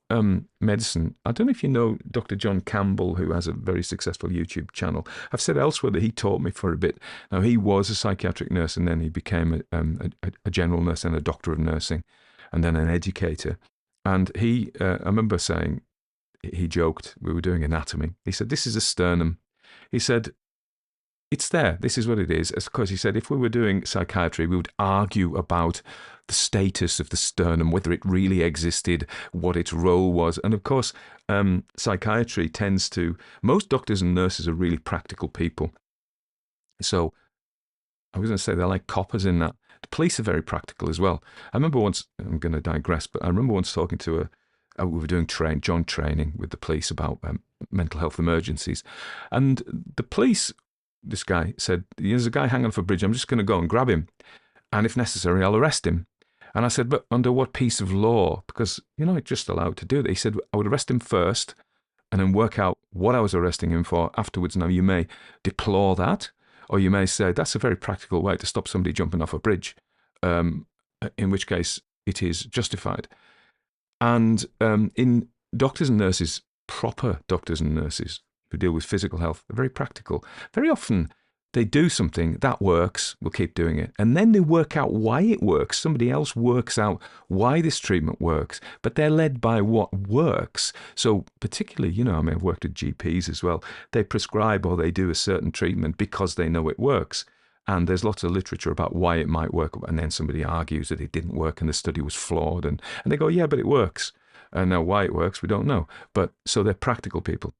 [SPEAKER 1] medicine. I don't know if you know Dr. John Campbell, who has a very successful YouTube channel. I've said elsewhere that he taught me for a bit. Now, he was a psychiatric nurse, and then he became a general nurse and a doctor of nursing, and then an educator. And I remember saying, he joked, we were doing anatomy. He said, "This is a sternum." He said, "It's there. This is what it is." Of course, he said, if we were doing psychiatry, we would argue about the status of the sternum, whether it really existed, what its role was. And of course, psychiatry tends to, most doctors and nurses are really practical people. So I was going to say they're like coppers in that. The police are very practical as well. I remember once, I'm going to digress, but I remember once talking to we were doing joint training with the police about mental health emergencies. And the police, this guy said, "There's a guy hanging off a bridge. I'm just going to go and grab him. And if necessary, I'll arrest him." And I said, "But under what piece of law? Because you're not just allowed to do that." He said, "I would arrest him first and then work out what I was arresting him for afterwards. Now, you may deplore that, or you may say, that's a very practical way to stop somebody jumping off a bridge, in which case it is justified." And in doctors and nurses, proper doctors and nurses who deal with physical health, are very practical. Very often they do something that works, we'll keep doing it. And then they work out why it works. Somebody else works out why this treatment works, but they're led by what works. So particularly, I've worked with GPs as well. They prescribe or they do a certain treatment because they know it works. And there's lots of literature about why it might work. And then somebody argues that it didn't work and the study was flawed. And they go, yeah, but it works. And now why it works, we don't know. But so they're practical people.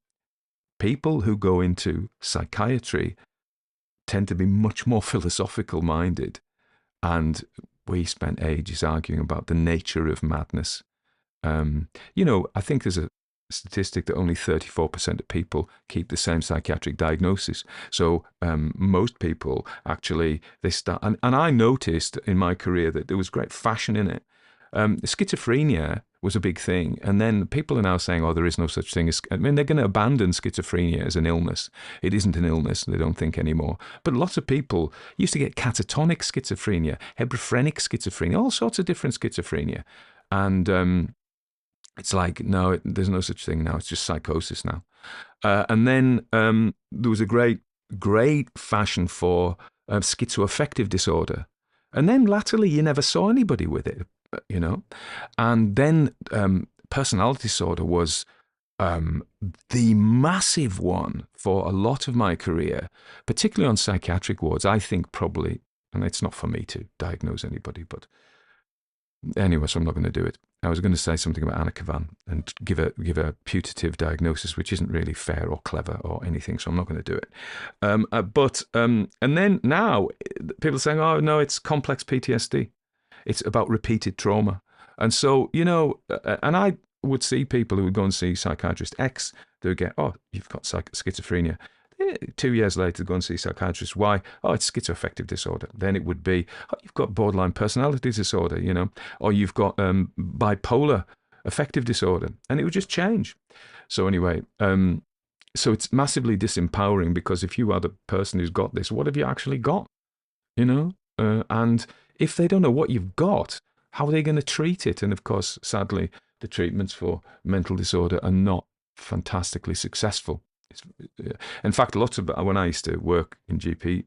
[SPEAKER 1] People who go into psychiatry tend to be much more philosophical minded. And we spent ages arguing about the nature of madness. I think there's a statistic that only 34% of people keep the same psychiatric diagnosis. So most people actually, they start, and I noticed in my career that there was great fashion in it. Schizophrenia was a big thing. And then people are now saying, oh, there is no such thing as, they're going to abandon schizophrenia as an illness. It isn't an illness, they don't think anymore. But lots of people used to get catatonic schizophrenia, hebephrenic schizophrenia, all sorts of different schizophrenia. And it's like, no, there's no such thing now. It's just psychosis now. And then there was a great great fashion for schizoaffective disorder. And then latterly, you never saw anybody with it, you know. And then personality disorder was the massive one for a lot of my career, particularly on psychiatric wards. I think probably, and it's not for me to diagnose anybody, but anyway, so I'm not going to do it. I was going to say something about Anna Kavan and give a putative diagnosis, which isn't really fair or clever or anything, so I'm not going to do it. And then now people are saying, oh, no, it's complex PTSD. It's about repeated trauma. And so, you know, and I would see people who would go and see psychiatrist X, they would get, oh, you've got schizophrenia. 2 years later, go and see psychiatrist Y. Oh, it's schizoaffective disorder. Then it would be, oh, you've got borderline personality disorder, you know, or you've got bipolar affective disorder, and it would just change. So anyway, so it's massively disempowering, because if you are the person who's got this, what have you actually got? You know, and if they don't know what you've got, how are they going to treat it? And of course, sadly, the treatments for mental disorder are not fantastically successful. In fact, lots of, when I used to work in GP,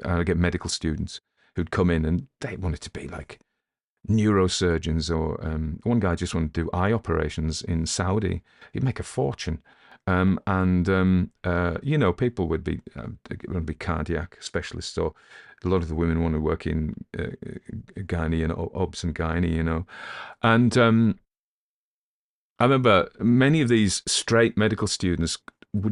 [SPEAKER 1] I get medical students who'd come in and they wanted to be like neurosurgeons, or one guy just wanted to do eye operations in Saudi. He'd make a fortune. You know, people would be cardiac specialists, or a lot of the women want to work in gynae and obs and gynae, you know. And I remember many of these straight medical students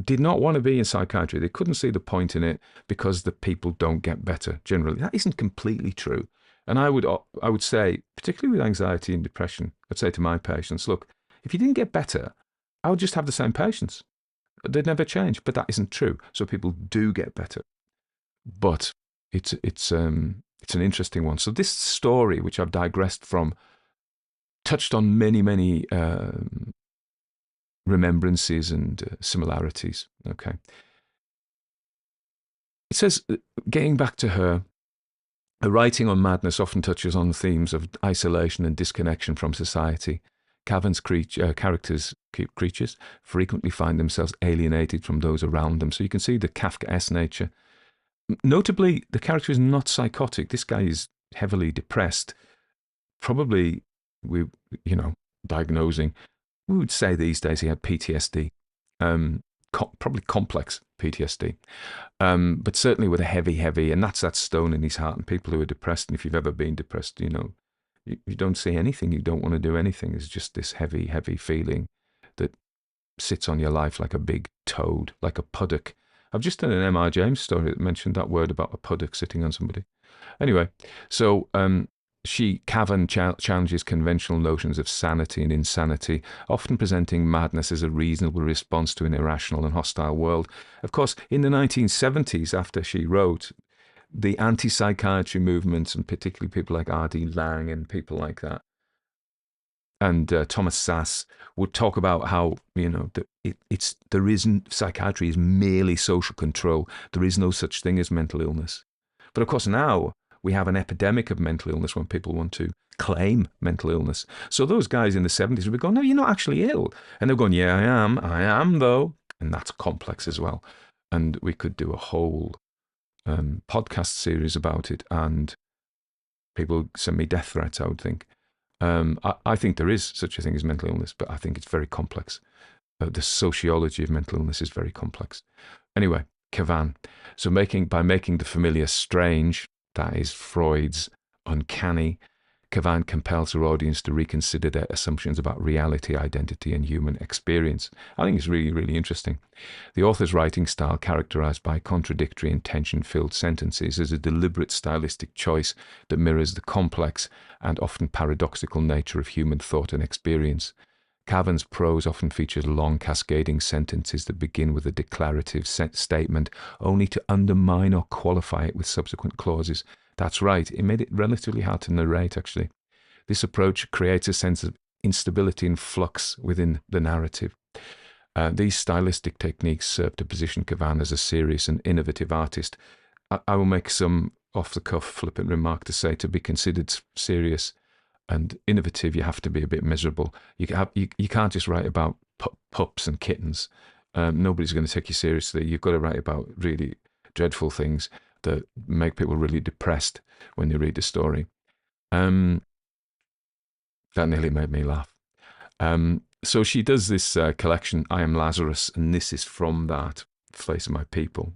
[SPEAKER 1] did not want to be in psychiatry. They couldn't see the point in it because the people don't get better generally. That isn't completely true. And I would say, particularly with anxiety and depression, I'd say to my patients, look, if you didn't get better, I would just have the same patients. They'd never change. But that isn't true. So people do get better. But it's an interesting one. So this story, which I've digressed from, touched on many remembrances and similarities. Okay. It says, getting back to her writing on madness often touches on themes of isolation and disconnection from society. Kavan's creatures frequently find themselves alienated from those around them. So you can see the Kafkaesque nature. Notably, the character is not psychotic. This guy is heavily depressed. Probably, diagnosing, we would say these days he had PTSD, probably complex PTSD, but certainly with a heavy, and that's that stone in his heart. And people who are depressed, and if you've ever been depressed, you know, you don't see anything, you don't want to do anything. It's just this heavy feeling that sits on your life like a big toad, like a puddock. I've just done an M.R. James story that mentioned that word about a puddock sitting on somebody. Anyway, so Kavan challenges conventional notions of sanity and insanity, often presenting madness as a reasonable response to an irrational and hostile world. Of course, in the 1970s, after she wrote, the anti-psychiatry movements, and particularly people like R.D. Laing and people like that, and Thomas Sass would talk about how, you know, psychiatry is merely social control. There is no such thing as mental illness. But of course now we have an epidemic of mental illness when people want to claim mental illness. So those guys in the 70s would be going, no, you're not actually ill. And they're going, yeah, I am though. And that's complex as well. And we could do a whole podcast series about it, and people send me death threats, I would think. I think there is such a thing as mental illness, but I think it's very complex. The sociology of mental illness is very complex. Anyway, Kavan. So by making the familiar strange, that is Freud's uncanny, Kavan compels her audience to reconsider their assumptions about reality, identity, and human experience. I think it's really, really interesting. The author's writing style, characterized by contradictory and tension-filled sentences, is a deliberate stylistic choice that mirrors the complex and often paradoxical nature of human thought and experience. Kavan's prose often features long, cascading sentences that begin with a declarative statement, only to undermine or qualify it with subsequent clauses. That's right, it made it relatively hard to narrate, actually. This approach creates a sense of instability and flux within the narrative. These stylistic techniques serve to position Kavan as a serious and innovative artist. I will make some off-the-cuff flippant remark to say, to be considered serious and innovative, you have to be a bit miserable. You can't just write about pups and kittens. Nobody's going to take you seriously. You've got to write about really dreadful things that make people really depressed when they read the story. That nearly made me laugh. So she does this collection, I Am Lazarus, and this is from that, Face of My People.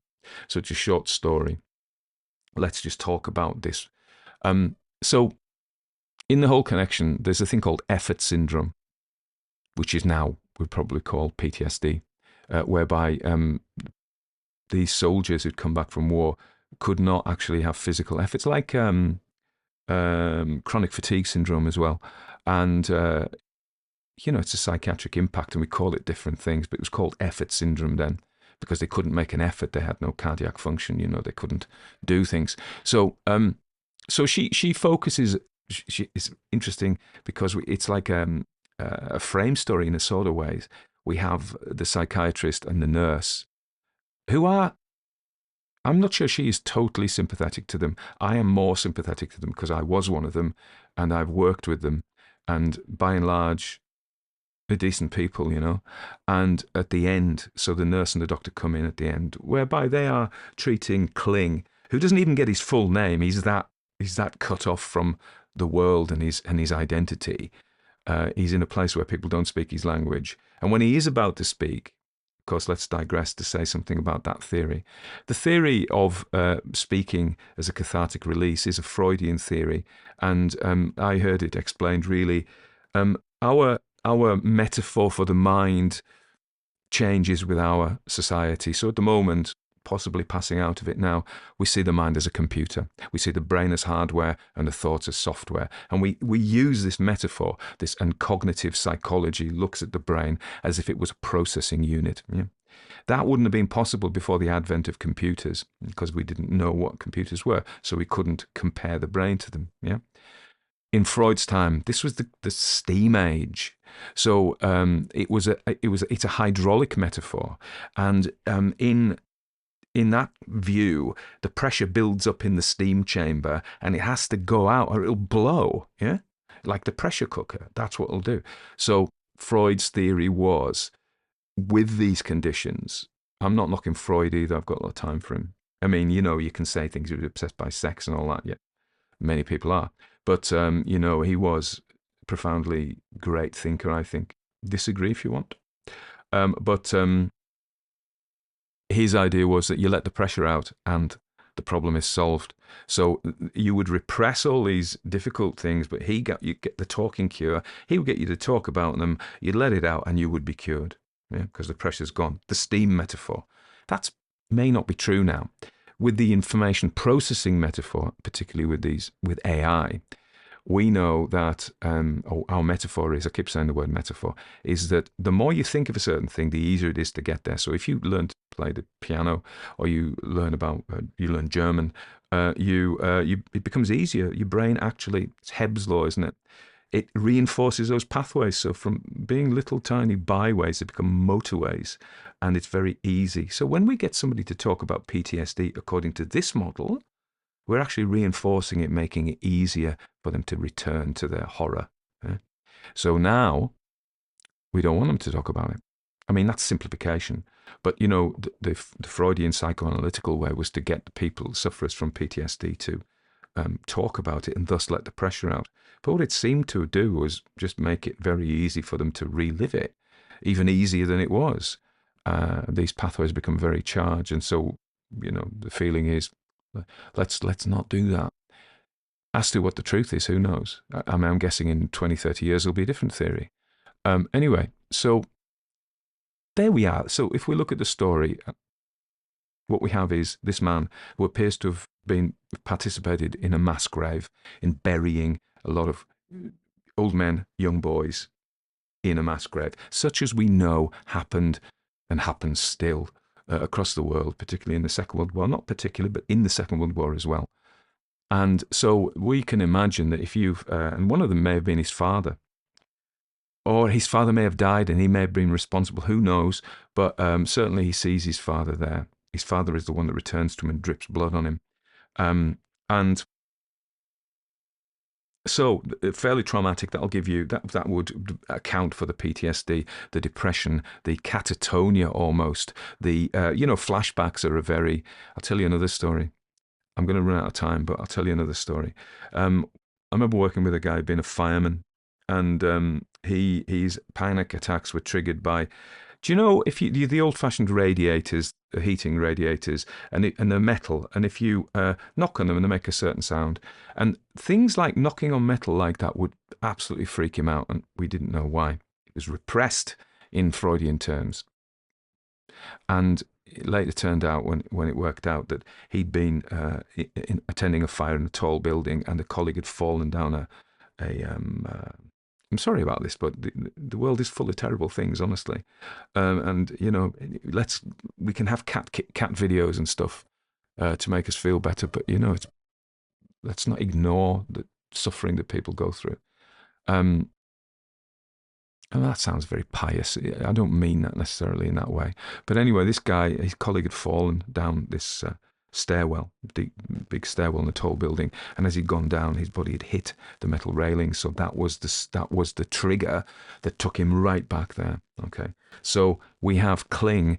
[SPEAKER 1] So it's a short story. Let's just talk about this. So in the whole connection, there's a thing called effort syndrome, which is now we'd probably call PTSD, whereby these soldiers who'd come back from war could not actually have physical effort. It's like chronic fatigue syndrome as well. And, it's a psychiatric impact, and we call it different things, but it was called effort syndrome then because they couldn't make an effort. They had no cardiac function, they couldn't do things. So she focuses, it's interesting because it's like a frame story in a sort of ways. We have the psychiatrist and the nurse who are, I'm not sure she is totally sympathetic to them. I am more sympathetic to them because I was one of them and I've worked with them. And by and large, they're decent people, And at the end, so the nurse and the doctor come in at the end, whereby they are treating Kling, who doesn't even get his full name. He's that cut off from the world and his identity. He's in a place where people don't speak his language. And when he is about to speak, of course, let's digress to say something about that theory. The theory of speaking as a cathartic release is a Freudian theory, and I heard it explained really. Our metaphor for the mind changes with our society. So at the moment, possibly passing out of it now, we see the mind as a computer. We see the brain as hardware and the thoughts as software. And we use this metaphor, and cognitive psychology looks at the brain as if it was a processing unit. Yeah? That wouldn't have been possible before the advent of computers because we didn't know what computers were, so we couldn't compare the brain to them. Yeah. In Freud's time, this was the steam age. So it's a hydraulic metaphor, and in that view, the pressure builds up in the steam chamber, and it has to go out, or it'll blow. Yeah, like the pressure cooker. That's what it'll do. So Freud's theory was, with these conditions, I'm not knocking Freud either. I've got a lot of time for him. I mean, you can say things. He was obsessed by sex and all that. Yeah, many people are. But, he was a profoundly great thinker, I think. Disagree if you want. But his idea was that you let the pressure out and the problem is solved. So you would repress all these difficult things, but you get the talking cure. He would get you to talk about them. You'd let it out and you would be cured, because the pressure's gone. The steam metaphor. That may not be true now. With the information processing metaphor, particularly with AI, we know that our metaphor is, I keep saying the word metaphor, is that the more you think of a certain thing, the easier it is to get there. So if you learn to play the piano or you learn German, it becomes easier. Your brain actually, it's Hebb's law, isn't it? It reinforces those pathways. So from being little tiny byways, they become motorways, and it's very easy. So when we get somebody to talk about PTSD according to this model, we're actually reinforcing it, making it easier for them to return to their horror. So now we don't want them to talk about it. I mean, that's simplification. But, the Freudian psychoanalytical way was to get the people, sufferers from PTSD, to talk about it and thus let the pressure out. But what it seemed to do was just make it very easy for them to relive it, even easier than it was. These pathways become very charged. And so, the feeling is, let's not do that. As to what the truth is, who knows? I'm guessing in 20, 30 years it'll be a different theory. Anyway, so there we are. So if we look at the story, what we have is this man who appears to have participated in a mass grave, in burying a lot of old men, young boys in a mass grave, such as we know happened and happens still across the world, particularly in the Second World War. Not particularly, but in the Second World War as well. And so we can imagine that if and one of them may have been his father, or his father may have died and he may have been responsible, who knows, but certainly he sees his father there. His father is the one that returns to him and drips blood on him. And So fairly traumatic. That'll give you that would account for the PTSD, the depression, the catatonia almost. The flashbacks are a very. I'll tell you another story. I'm going to run out of time, but I'll tell you another story. I remember working with a guy being a fireman, and his panic attacks were triggered by. Do you know if you the old-fashioned radiators, heating radiators, and they're metal, and if you knock on them and they make a certain sound, and things like knocking on metal like that would absolutely freak him out, and we didn't know why. It was repressed in Freudian terms, and it later turned out when it worked out that he'd been attending a fire in a tall building, and a colleague had fallen down I'm sorry about this, but the world is full of terrible things, honestly. And we can have cat videos and stuff to make us feel better, but let's not ignore the suffering that people go through. And that sounds very pious. I don't mean that necessarily in that way. But anyway, this guy, his colleague had fallen down this stairwell, big stairwell in a tall building, and as he'd gone down, his body had hit the metal railing. So that was the trigger that took him right back there. Okay, so we have Kling,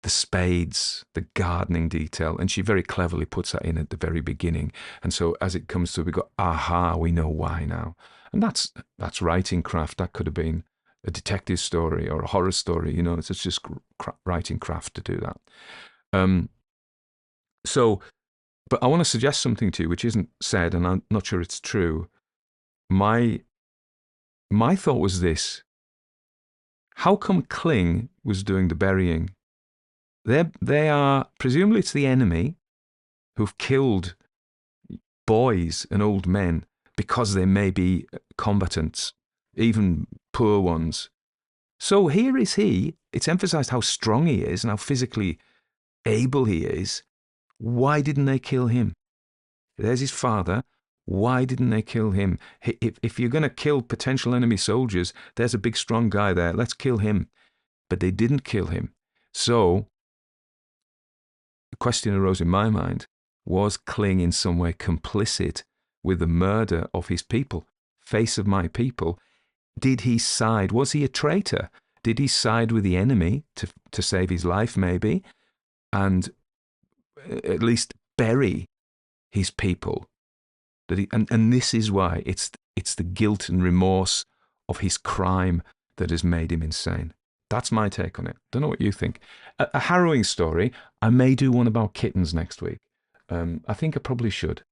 [SPEAKER 1] the spades, the gardening detail, and she very cleverly puts that in at the very beginning. And so as it comes to, we go, aha, we know why now, and that's writing craft. That could have been a detective story or a horror story. It's just writing craft to do that. So, but I want to suggest something to you which isn't said, and I'm not sure it's true. My thought was this: how come Kling was doing the burying? They are, presumably it's the enemy who've killed boys and old men because they may be combatants, even poor ones. So here is he. It's emphasized how strong he is and how physically able he is. Why didn't they kill him? There's his father. Why didn't they kill him? If you're going to kill potential enemy soldiers, there's a big strong guy there. Let's kill him. But they didn't kill him. So the question arose in my mind, was Kling in some way complicit with the murder of his people? Face of my people. Did he side? Was he a traitor? Did he side with the enemy to save his life, maybe? And at least bury his people. And this is why it's the guilt and remorse of his crime that has made him insane. That's my take on it. Don't know what you think. A harrowing story. I may do one about kittens next week. I think I probably should.